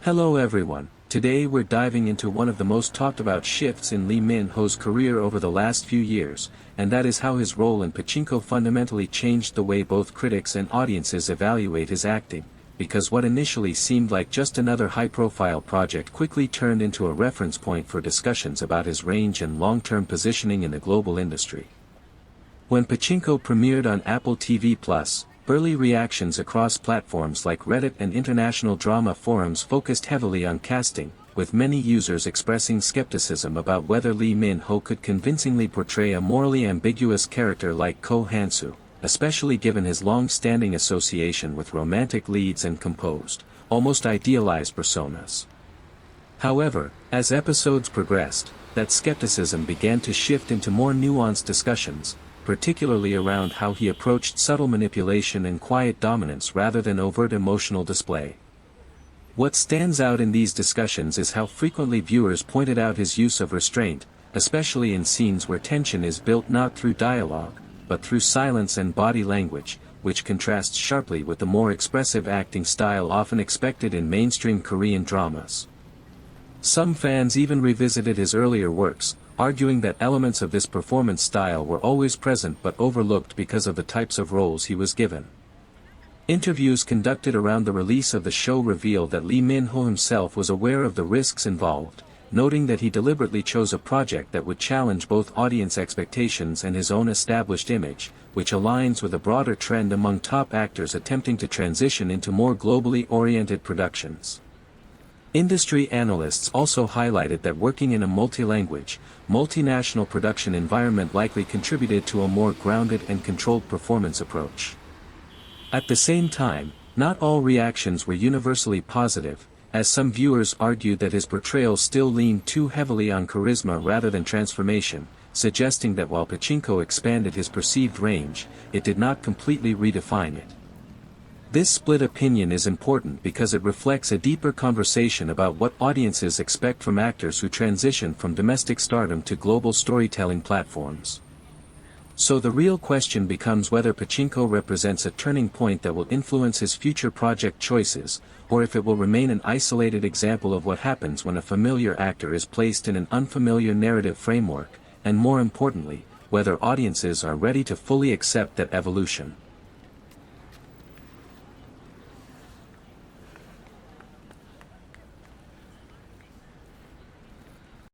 Hello everyone, today we're diving into one of the most talked about shifts in Lee Min-ho's career over the last few years, and that is how his role in Pachinko fundamentally changed the way both critics and audiences evaluate his acting, because what initially seemed like just another high-profile project quickly turned into a reference point for discussions about his range and long-term positioning in the global industry. When Pachinko premiered on Apple TV+, early reactions across platforms like Reddit and international drama forums focused heavily on casting, with many users expressing skepticism about whether Lee Min-ho could convincingly portray a morally ambiguous character like Ko Han-soo, especially given his long-standing association with romantic leads and composed, almost idealized personas. However, as episodes progressed, that skepticism began to shift into more nuanced discussions, particularly around how he approached subtle manipulation and quiet dominance rather than overt emotional display. What stands out in these discussions is how frequently viewers pointed out his use of restraint, especially in scenes where tension is built not through dialogue, but through silence and body language, which contrasts sharply with the more expressive acting style often expected in mainstream Korean dramas. Some fans even revisited his earlier works, arguing that elements of this performance style were always present but overlooked because of the types of roles he was given. Interviews conducted around the release of the show revealed that Lee Min-ho himself was aware of the risks involved, noting that he deliberately chose a project that would challenge both audience expectations and his own established image, which aligns with a broader trend among top actors attempting to transition into more globally oriented productions. Industry analysts also highlighted that working in a multi-language, multinational production environment likely contributed to a more grounded and controlled performance approach. At the same time, not all reactions were universally positive, as some viewers argued that his portrayal still leaned too heavily on charisma rather than transformation, suggesting that while Pachinko expanded his perceived range, it did not completely redefine it. This split opinion is important because it reflects a deeper conversation about what audiences expect from actors who transition from domestic stardom to global storytelling platforms. So the real question becomes whether Pachinko represents a turning point that will influence his future project choices, or if it will remain an isolated example of what happens when a familiar actor is placed in an unfamiliar narrative framework, and more importantly, whether audiences are ready to fully accept that evolution.